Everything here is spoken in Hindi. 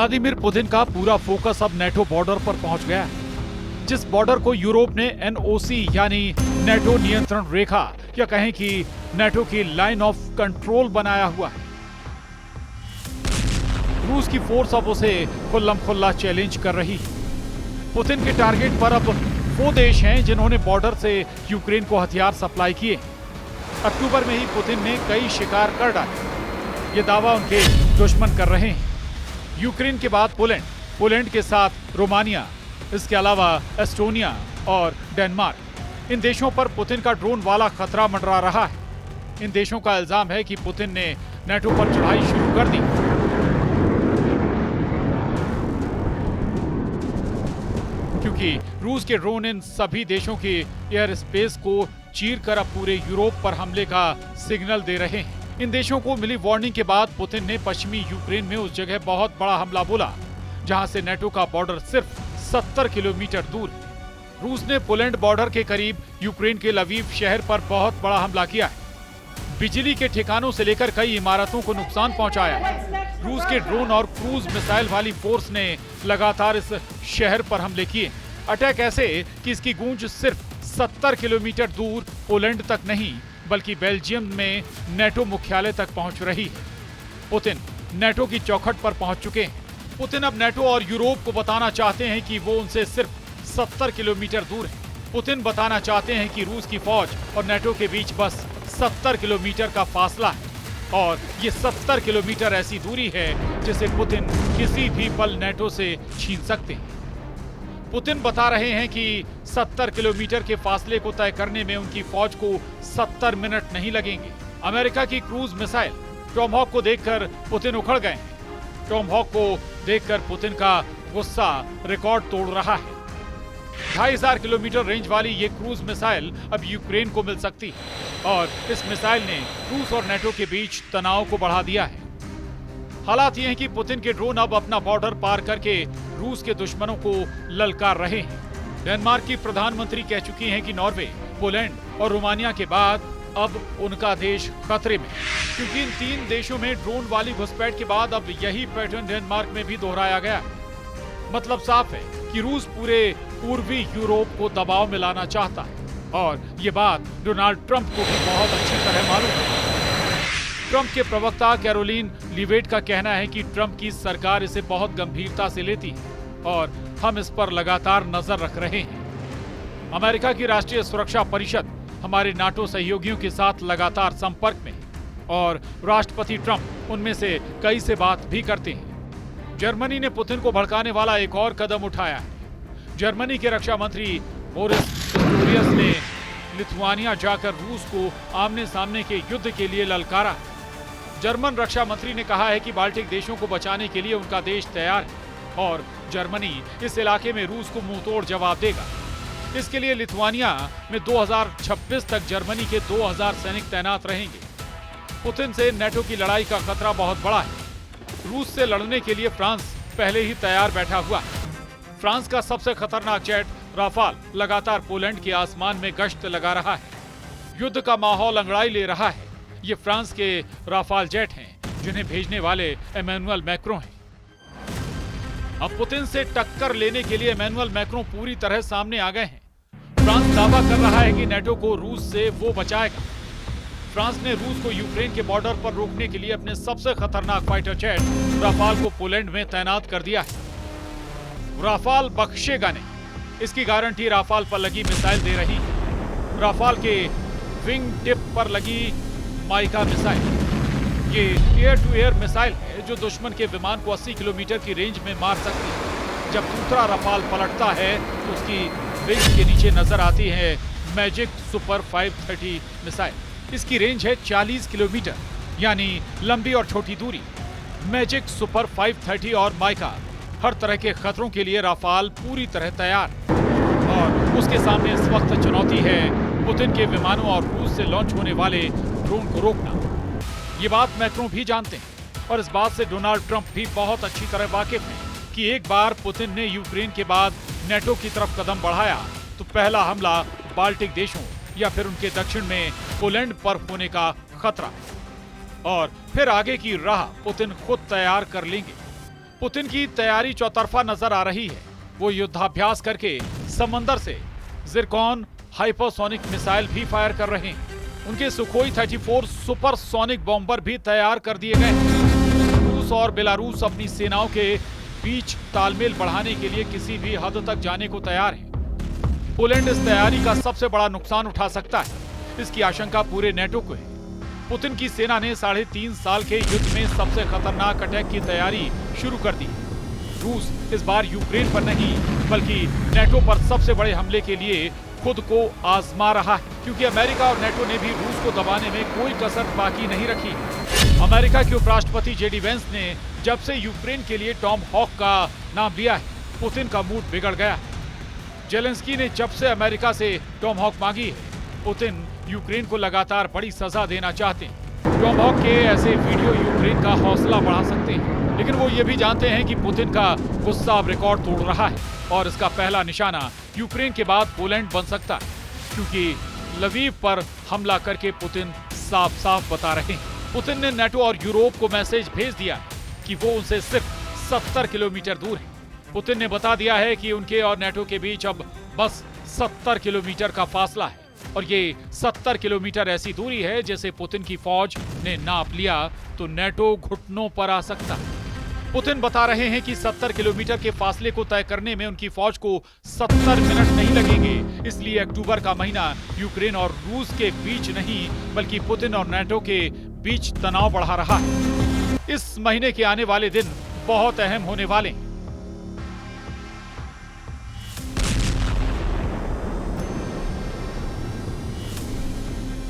व्लादिमीर पुतिन का पूरा फोकस अब नेटो बॉर्डर पर पहुंच गया है, जिस बॉर्डर को यूरोप ने एनओसी यानी नेटो नियंत्रण रेखा या कहें कि नेटो की लाइन ऑफ कंट्रोल बनाया हुआ है। रूस की फोर्स अब उसे खुल्लम खुल्ला चैलेंज कर रही है। पुतिन के टारगेट पर अब वो देश हैं जिन्होंने बॉर्डर से यूक्रेन को हथियार सप्लाई किए। अक्टूबर में ही पुतिन ने कई शिकार कर डाले, ये दावा उनके दुश्मन कर रहे हैं। यूक्रेन के बाद पोलैंड के साथ रोमानिया, इसके अलावा एस्टोनिया और डेनमार्क, इन देशों पर पुतिन का ड्रोन वाला खतरा मंडरा रहा है। इन देशों का इल्जाम है कि पुतिन ने नेटो पर चढ़ाई शुरू कर दी। क्योंकि रूस के ड्रोन इन सभी देशों के एयर स्पेस को चीरकर अब पूरे यूरोप पर हमले का सिग्नल दे रहे हैं। इन देशों को मिली वार्निंग के बाद पुतिन ने पश्चिमी यूक्रेन में उस जगह बहुत बड़ा हमला बोला जहां से नेटो का बॉर्डर सिर्फ 70 किलोमीटर दूर है। रूस ने पोलैंड बॉर्डर के करीब यूक्रेन के लवीव शहर पर बहुत बड़ा हमला किया है। बिजली के ठिकानों से लेकर कई इमारतों को नुकसान पहुंचाया है। रूस के ड्रोन और क्रूज मिसाइल वाली फोर्स ने लगातार इस शहर पर हमले किए। अटैक ऐसे कि इसकी गूंज सिर्फ 70 किलोमीटर दूर पोलैंड तक नहीं बल्कि बेल्जियम में नेटो मुख्यालय तक पहुंच रही है। पुतिन नेटो की चौखट पर पहुंच चुके हैं। पुतिन अब नेटो और यूरोप को बताना चाहते हैं कि वो उनसे सिर्फ 70 किलोमीटर दूर है। पुतिन बताना चाहते हैं कि रूस की फौज और नेटो के बीच बस 70 किलोमीटर का फासला है और ये 70 किलोमीटर ऐसी दूरी है जिसे पुतिन किसी भी पल नेटो से छीन सकते हैं। पुतिन बता रहे हैं कि 70 किलोमीटर के फासले को तय करने में उनकी फौज को 70 मिनट नहीं लगेंगे। अमेरिका की क्रूज मिसाइल टॉमहॉक को देखकर पुतिन उखड़ गए हैं। टॉमहॉक को देखकर पुतिन का गुस्सा रिकॉर्ड तोड़ रहा है। 2500 किलोमीटर रेंज वाली ये क्रूज मिसाइल अब यूक्रेन को मिल सकती है और इस मिसाइल ने रूस और नेटो के बीच तनाव को बढ़ा दिया है। हालात ये हैं कि पुतिन के ड्रोन अब अपना बॉर्डर पार करके रूस के दुश्मनों को ललकार रहे हैं। डेनमार्क की प्रधानमंत्री कह चुकी हैं कि नॉर्वे, पोलैंड और रोमानिया के बाद अब उनका देश खतरे में, क्योंकि इन तीन देशों में ड्रोन वाली घुसपैठ के बाद अब यही पैटर्न डेनमार्क में भी दोहराया गया। मतलब साफ है कि रूस पूरे पूर्वी यूरोप को दबाव में लाना चाहता है और ये बात डोनाल्ड ट्रंप को भी बहुत अच्छी तरह मालूम है। ट्रंप के प्रवक्ता कैरोलिन लीवेट का कहना है कि ट्रंप की सरकार इसे बहुत गंभीरता से लेती है और हम इस पर लगातार नजर रख रहे हैं। अमेरिका की राष्ट्रीय सुरक्षा परिषद हमारे नाटो सहयोगियों के साथ लगातार संपर्क में है और राष्ट्रपति ट्रंप उनमें से कई से बात भी करते हैं। जर्मनी ने पुतिन को भड़काने वाला एक और कदम उठाया है। जर्मनी के रक्षा मंत्री बोरिस पिस्टोरियस ने लिथुआनिया जाकर रूस को आमने सामने के युद्ध के लिए ललकारा। जर्मन रक्षा मंत्री ने कहा है कि बाल्टिक देशों को बचाने के लिए उनका देश तैयार है और जर्मनी इस इलाके में रूस को मुंहतोड़ जवाब देगा। इसके लिए लिथुआनिया में 2026 तक जर्मनी के 2000 सैनिक तैनात रहेंगे। पुतिन से नेटो की लड़ाई का खतरा बहुत बड़ा है। रूस से लड़ने के लिए फ्रांस पहले ही तैयार बैठा हुआ है। फ्रांस का सबसे खतरनाक जेट राफाल लगातार पोलैंड के आसमान में गश्त लगा रहा है। युद्ध का माहौल अंगड़ाई ले रहा है। ये फ्रांस के राफाल जेट हैं जिन्हें भेजने वाले इमैनुअल मैक्रों हैं। अब पुतिन से टक्कर लेने के लिए इमैनुअल मैक्रों पूरी तरह सामने आ गए हैं। फ्रांस दावा कर रहा है कि नेटो को रूस से वो बचाएगा। फ्रांस ने रूस को यूक्रेन के बॉर्डर पर रोकने के लिए अपने सबसे खतरनाक फाइटर जेट राफाल को पोलैंड में तैनात कर दिया है। राफाल बख्शेगा नहीं, इसकी गारंटी राफाल पर लगी मिसाइल दे रही है। राफाल के विंग टिप पर लगी माइका मिसाइल, ये एयर टू एयर मिसाइल है जो दुश्मन के विमान को 80 किलोमीटर की रेंज में मार सकती है। जब दूसरा राफाल पलटता है तो उसकी विंग के नीचे नजर आती है मैजिक सुपर 530 मिसाइल। इसकी रेंज है 40 किलोमीटर, यानी लंबी और छोटी दूरी। मैजिक सुपर 530 और माइका हर तरह के खतरों के लिए राफाल पूरी तरह तैयार और उसके सामने इस वक्त चुनौती है पुतिन के विमानों और रूस से लॉन्च होने वाले ड्रोन को रोकना। ये बात मैक्रों भी जानते हैं और इस बात से डोनाल्ड ट्रंप भी बहुत अच्छी तरह वाकिफ हैं कि एक बार पुतिन ने यूक्रेन के बाद नेटो की तरफ कदम बढ़ाया तो पहला हमला बाल्टिक देशों या फिर उनके दक्षिण में पोलैंड पर होने का खतरा और फिर आगे की राह पुतिन खुद तैयार कर लेंगे। पुतिन की तैयारी चौतरफा नजर आ रही है। वो युद्धाभ्यास करके समंदर से जिरकॉन हाइपरसोनिक मिसाइल भी फायर कर रहे हैं। उनके सुखोई 34 सुपरसोनिक बॉम्बर भी तैयार कर दिए गए हैं। रूस और बेलारूस अपनी सेनाओं के बीच तालमेल बढ़ाने के लिए किसी भी हद तक जाने को तैयार है। पोलैंड इस तैयारी का सबसे बड़ा नुकसान उठा सकता है, इसकी आशंका पूरे नेटो को है। पुतिन की सेना ने 3.5 साल के युद्ध में सबसे खतरनाक अटैक की तैयारी शुरू कर दी। रूस इस बार यूक्रेन पर नहीं बल्कि नेटो पर सबसे बड़े हमले के लिए खुद को आजमा रहा है, क्योंकि अमेरिका और नेटो ने भी रूस को दबाने में कोई कसर बाकी नहीं रखी। अमेरिका के उपराष्ट्रपति जेडी वेंस ने जब से यूक्रेन के लिए टॉम हॉक का नाम लिया है, पुतिन का मूड बिगड़ गया है। जेलेंस्की ने जब से अमेरिका से टॉम हॉक मांगी है, पुतिन यूक्रेन को लगातार बड़ी सजा देना चाहते हैं। टॉम हॉक के ऐसे वीडियो यूक्रेन का हौसला बढ़ा सकते हैं, लेकिन वो ये भी जानते हैं कि पुतिन का गुस्सा अब रिकॉर्ड तोड़ रहा है और इसका पहला निशाना यूक्रेन के बाद पोलैंड बन सकता है, क्योंकि लवीव पर हमला करके पुतिन साफ साफ बता रहे हैं। पुतिन ने नेटो और यूरोप को मैसेज भेज दिया कि वो उनसे सिर्फ 70 किलोमीटर दूर है। पुतिन ने बता दिया है कि उनके और नेटो के बीच अब बस 70 किलोमीटर का फासला है, और ये 70 किलोमीटर ऐसी दूरी है जैसे पुतिन की फौज ने नाप लिया तो नेटो घुटनों पर आ सकता है। पुतिन बता रहे हैं कि 70 किलोमीटर के फासले को तय करने में उनकी फौज को 70 मिनट नहीं लगेंगे। इसलिए अक्टूबर का महीना यूक्रेन और रूस के बीच नहीं बल्कि पुतिन और नेटो के बीच तनाव बढ़ा रहा है। इस महीने के आने वाले दिन बहुत अहम होने वाले हैं।